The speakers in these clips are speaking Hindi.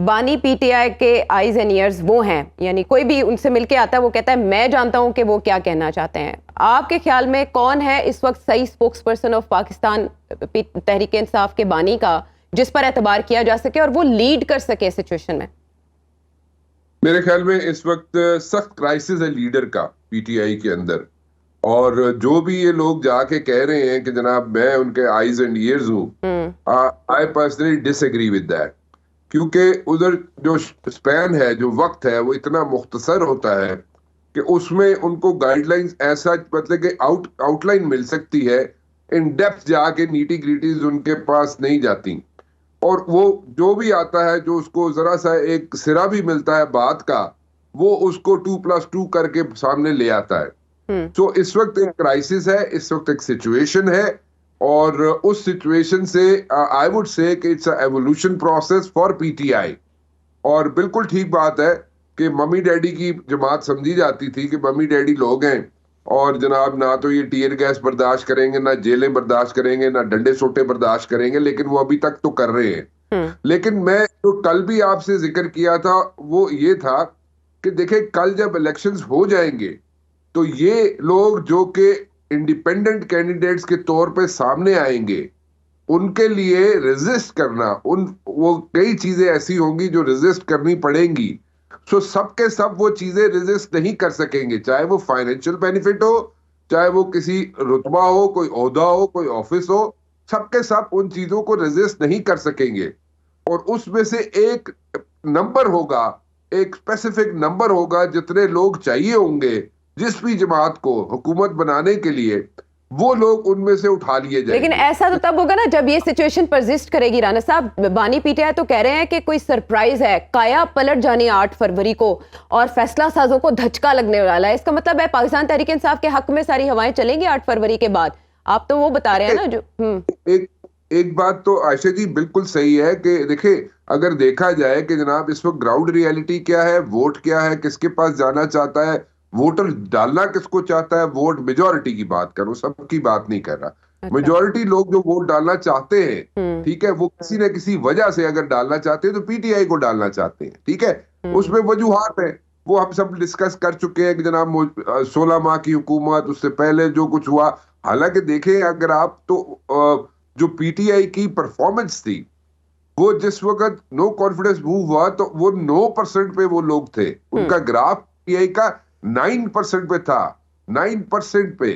बानी पीटीआई के आईज एंड ईयर्स वो हैं, यानी कोई भी उनसे मिलके आता है वो कहता है मैं जानता हूं कि वो क्या कहना चाहते हैं। आपके ख्याल में कौन है इस वक्त सही spokes person of Pakistan Tehreek Insaf के बानी का, जिस पर एतबार किया जा सके और वो लीड कर सके सिचुएशन में? मेरे ख्याल में इस वक्त सख्त क्राइसिस है लीडर का पीटीआई के अंदर। और जो भी ये लोग जाके कह रहे हैं कि जनाब मैं उनके आईज एंड ईयर्स हूँ, I personally disagree with that. क्योंकि उधर जो स्पैन है, जो वक्त है, वो इतना मुख्तसर होता है कि उसमें उनको गाइडलाइंस ऐसा मतलब कि आउटलाइन मिल सकती है, इन डेप्थ जाके नीटी ग्रीटीज उनके पास नहीं जाती। और वो जो भी आता है, जो उसको जरा सा एक सिरा भी मिलता है बात का, वो उसको 2+2 करके सामने ले आता है। तो इस वक्त एक क्राइसिस है, इस वक्त एक सिचुएशन है, और उस सिचुएशन से आई वुड से कि it's evolution process for PTI. और बिल्कुल ठीक बात है कि मम्मी डैडी की जमात समझी जाती थी कि मम्मी डैडी लोग हैं और जनाब ना तो ये टीयर गैस बर्दाश्त करेंगे, ना जेलें बर्दाश्त करेंगे, ना डंडे सोटे बर्दाश्त करेंगे, लेकिन वो अभी तक तो कर रहे हैं। लेकिन मैं जो कल भी आपसे जिक्र किया था वो ये था कि देखे, कल जब इलेक्शंस हो जाएंगे तो ये लोग जो कि इंडिपेंडेंट कैंडिडेट्स के तौर पे सामने आएंगे, उनके लिए रेजिस्ट करना, वो कई चीजें ऐसी होंगी जो रेजिस्ट करनी पड़ेंगी। सो सबके सब वो चीजें रेजिस्ट नहीं कर सकेंगे, चाहे वो फाइनेंशियल बेनिफिट हो, चाहे वो किसी रुतबा हो, कोई ओहदा हो, कोई ऑफिस हो, सबके सब उन चीजों को रेजिस्ट नहीं कर सकेंगे। और उसमें से एक नंबर होगा, एक स्पेसिफिक नंबर होगा, जितने लोग चाहिए होंगे जिस भी जमात को हुकूमत बनाने के लिए, वो लोग उनमें से उठा लिए जाएंगे। लेकिन ऐसा तो तब होगा ना जब ये सिचुएशन परसिस्ट करेगी। राना साहब, बानी पीटीआई तो कह रहे हैं कि कोई सरप्राइज है, काया पलट जानी 8 फरवरी को और फैसला साजों को धचका लगने वाला है। इसका मतलब है पाकिस्तान तहरीक इंसाफ के हक में सारी हवाएं चलेंगी 8 फरवरी के बाद। आप तो वो बता रहे हैं ना जो एक बात तो आयशा जी बिल्कुल सही है कि देखिए, अगर देखा जाए कि जनाब इस वक्त ग्राउंड रियलिटी क्या है, वोट क्या है, किसके पास जाना चाहता है वोटर, डालना किसको चाहता है, वोट मेजॉरिटी की बात करूं, सबकी बात नहीं कर रहा। मेजॉरिटी लोग जो वोट डालना चाहते हैं, ठीक है, वो किसी न किसी वजह से अगर डालना चाहते हैं तो पीटीआई को डालना चाहते हैं, ठीक है। उसमें वजूहात है, वो हम सब डिस्कस कर चुके हैं कि जनाब 16 माह की हुकूमत, उससे पहले जो कुछ हुआ। हालांकि देखें अगर आप, तो जो पीटीआई की परफॉर्मेंस थी, वो जिस वक्त नो कॉन्फिडेंस मूव हुआ तो वो 9% पे वो लोग थे, उनका ग्राफ पीटीआई का 9% पे था, 9% पे।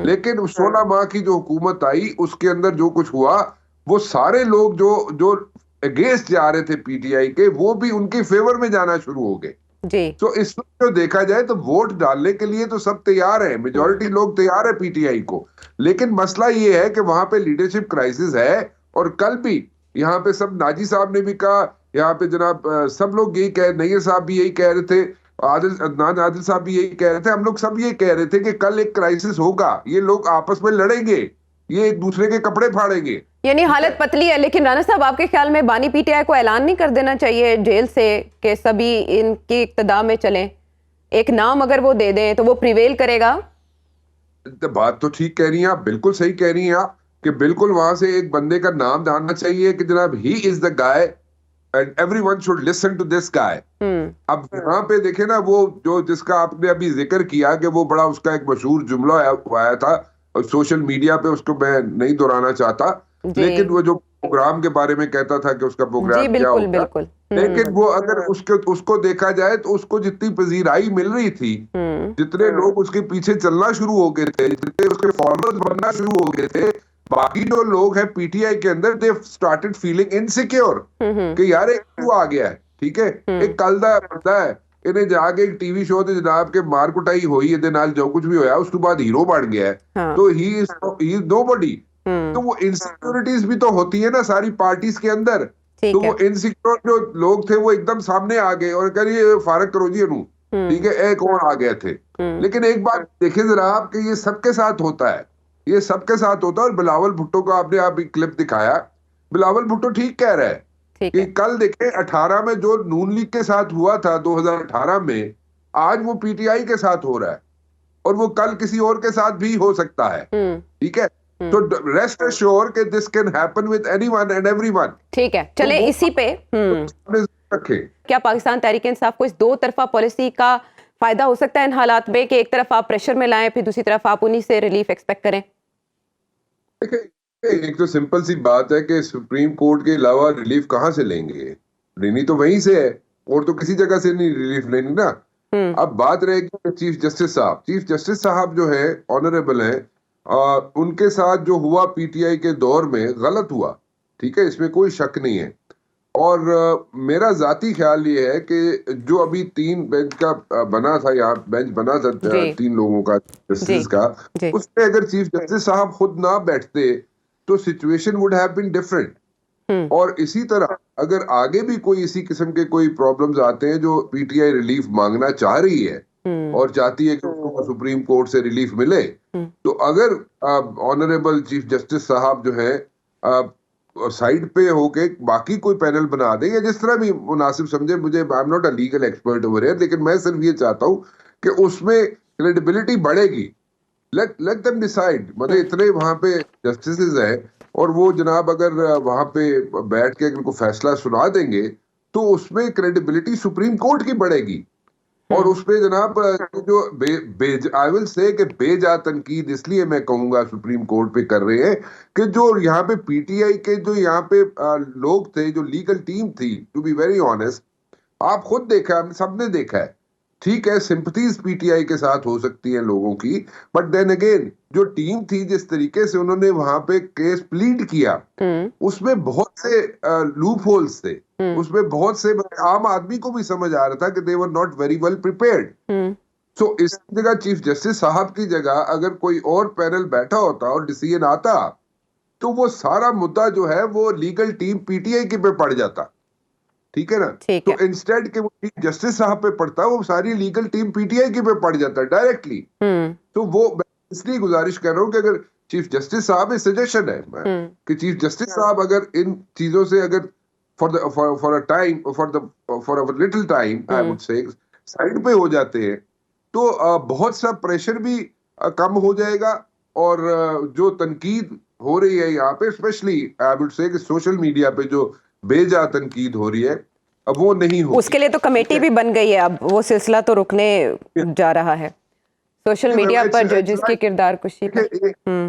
लेकिन 16 माह की जो हुकूमत आई उसके अंदर जो कुछ हुआ, वो सारे लोग जो अगेंस्ट जा रहे थे पीटीआई के, वो भी उनके फेवर में जाना शुरू हो गए जी। तो इस वक्त जो देखा जाए तो वोट डालने के लिए तो सब तैयार है, मेजॉरिटी लोग तैयार है पीटीआई को। लेकिन मसला ये है कि वहां पे लीडरशिप क्राइसिस है। और कल भी यहाँ पे सब, नाजी साहब ने भी कहा, यहाँ पे जनाब सब लोग यही कह, नैयर साहब भी यही कह रहे थे, आदिल साहब भी यही कह रहे थे, हम लोग सब ये कह रहे थे कि कल एक क्राइसिस होगा, ये लोग आपस में लड़ेंगे, ये एक दूसरे के कपड़े फाड़ेंगे, यानी हालत पतली है। लेकिन राना साहब, आपके ख्याल में बानी पीटीआई को ऐलान नहीं कर देना चाहिए जेल से कि सभी इनकी इक्तदा में चलें? एक नाम अगर वो दे दें तो वो प्रिवेल करेगा। बात तो ठीक कह रही हैं आप, बिल्कुल सही कह रही हैं आप कि बिल्कुल वहां से एक बंदे का नाम जानना चाहिए कि जनाब he is the guy and everyone should listen to this guy. अब यहाँ पे देखे ना, वो जो जिसका आपने अभी जिक्र किया कि वो बड़ा, उसका एक मशहूर जुमला आया था सोशल मीडिया पे, उसको मैं नहीं दोहराना चाहता, लेकिन वो जो प्रोग्राम के बारे में कहता था कि उसका प्रोग्राम क्या होगा, लेकिन वो अगर उसको देखा जाए तो उसको जितनी पजीराई मिल रही थी, जितने लोग उसके पीछे चलना शुरू हो गए थे, जितने उसके फॉलोअर्स बनना शुरू हो गए थे, बाकी जो लोग हैं पीटीआई के अंदर, दे स्टार्टेड फीलिंग इनसिक्योर कि यार एक क्यों आ गया है, ठीक है, एक कलदा बंदा है, इन्हें जाके एक टीवी शो ते जनाब के मार कुटाई हुई है नाल, जो कुछ भी होया उसके बाद हीरो बन गया है, तो ही इज नोबडी। तो वो इनसिक्योरिटीज भी तो होती है ना सारी पार्टीज के अंदर, तो वो इनसिक्योर जो लोग थे वो एकदम सामने आ गए और करिए फारक करो जी अनु, ठीक है, एक और आ गए थे। लेकिन एक बात देखें जरा आप कि ये सबके साथ होता है, ये सबके साथ होता है। और बिलावल भुट्टो को आपने आप क्लिप दिखाया, बिलावल भुट्टो ठीक कह रहा है कि कल देखे 18 में जो नून लीग के साथ हुआ था 2018 में, आज वो पीटीआई के साथ हो रहा है और वो कल किसी और के साथ भी हो सकता है, ठीक है। तो रेस्ट एश्योर कि this can happen with anyone and everyone. ठीक है, चले इसी पे रखें। क्या पाकिस्तान तहरीक इंसाफ को इस दो तरफा पॉलिसी का फायदा हो सकता है इन हालात में कि एक तरफ आप प्रेशर में लाएं फिर दूसरी तरफ आप उन्हीं से रिलीफ एक्सपेक्ट करें? देखिए, एक तो सिंपल सी बात है कि सुप्रीम कोर्ट के अलावा रिलीफ कहाँ से लेंगे? लेनी तो वहीं से है, और तो किसी जगह से नहीं रिलीफ लेनी ना। अब बात रहेगी चीफ जस्टिस साहब जो है ऑनरेबल हैं, उनके साथ जो हुआ पीटीआई के दौर में गलत हुआ, ठीक है, इसमें कोई शक नहीं है। और मेरा जाती ख्याल ये है कि जो अभी 3 बेंच का बना था, यहाँ बेंच बना था जी 3 लोगों का जी जस्टिस का, जी उसमें अगर चीफ जस्टिस साहब खुद ना बैठते तो situation would have been different. और इसी तरह अगर आगे भी कोई इसी किस्म के कोई प्रॉब्लम्स आते हैं जो पीटीआई रिलीफ मांगना चाह रही है और चाहती है कि उसको सुप्रीम कोर्ट से रिलीफ मिले, तो अगर ऑनरेबल चीफ जस्टिस साहब जो है साइड पे होके बाकी कोई पैनल बना दे या जिस तरह भी मुनासिब समझे, मुझे I am not a legal expert over here, लेकिन मैं सिर्फ ये चाहता हूँ कि उसमें क्रेडिबिलिटी बढ़ेगी। लेट देम डिसाइड, मतलब इतने वहां पे जस्टिसेस हैं और वो जनाब अगर वहां पे बैठ के उनको फैसला सुना देंगे तो उसमें क्रेडिबिलिटी सुप्रीम कोर्ट की बढ़ेगी। और उसपे जनाब जो आई विल से कि बेजा तनकीद इसलिए मैं कहूंगा सुप्रीम कोर्ट पे कर रहे हैं कि जो यहाँ पे पीटीआई के जो यहाँ पे लोग थे, जो लीगल टीम थी, टू बी वेरी ऑनेस्ट, आप खुद देखा, हमने सबने देखा है, ठीक है, सिंपथीज पीटीआई के साथ हो सकती है लोगों की, बट देन अगेन जो टीम थी, जिस तरीके से उन्होंने वहां पे केस प्लीड किया, उसमें बहुत से लूप होल्स थे, उसमें बहुत से आम आदमी को भी समझ आ रहा था कि they were not very well prepared. So इस जगह चीफ जस्टिस साहब की जगह अगर कोई और पैनल बैठा होता और डिसीजन आता तो वो सारा मुद्दा जो है वो लीगल टीम पीटीआई के पे पड़ जाता, ठीक है ना। तो इंस्टेड के वो चीफ जस्टिस साहब पे पड़ता, वो सारी लीगल टीम पीटीआई के पे पड़ जाता डायरेक्टली। तो वो इसलिए गुजारिश कर रहा हूँ कि अगर चीफ जस्टिस साहब, सजेशन है कि चीफ जस्टिस साहब अगर इन चीजों से अगर for a little time I would say side पे हो जाते हैं तो बहुत सा प्रेशर भी कम हो जाएगा। और जो तनकीद हो रही है यहाँ पे, specially I would say social media पे जो बेजा तनकीद हो रही है, अब वो नहीं हो, उसके लिए तो कमेटी भी बन गई है, अब वो सिलसिला तो रुकने जा रहा है सोशल मीडिया पर जो जिसकी किरदार कुशी पर।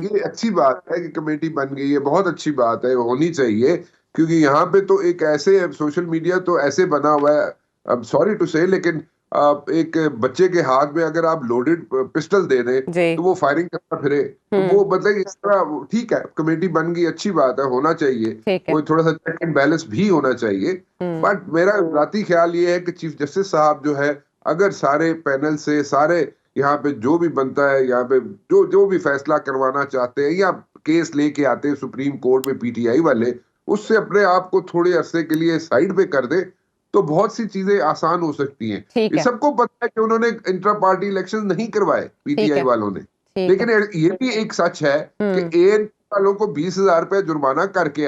ये अच्छी बात है कि कमेटी बन गई है, बहुत अच्छी बात है, होनी चाहिए, क्योंकि यहाँ पे तो एक ऐसे सोशल मीडिया तो ऐसे बना हुआ है, अब सॉरी टू से, लेकिन एक बच्चे के हाथ में अगर आप लोडेड पिस्टल दे दें तो वो फायरिंग करता फिरे, तो वो मतलब इस तरह, ठीक है, कमेटी बन गई, अच्छी बात है, होना चाहिए, कोई थोड़ा सा चेक एंड बैलेंस भी होना चाहिए। बट मेरा जाती ख्याल ये है कि चीफ जस्टिस साहब जो है, अगर सारे पैनल से, सारे यहाँ पे जो भी बनता है, यहाँ पे जो भी फैसला करवाना चाहते हैं या केस लेके आते हैं सुप्रीम कोर्ट में पीटीआई वाले, उससे अपने आप को थोड़े अरसे के लिए साइड पे कर दे तो बहुत सी चीजें आसान हो सकती हैं। ये सबको पता है कि उन्होंने इंट्रा पार्टी इलेक्शन नहीं करवाए पीटीआई वालों ने, लेकिन ये भी एक सच है कि एएन वालों को 20,000 रुपए जुर्माना करके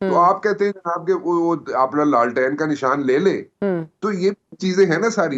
तो आप कहते हैं जनाब के वो अपना लालटेन का निशान ले ले, तो ये चीजें हैं ना सारी।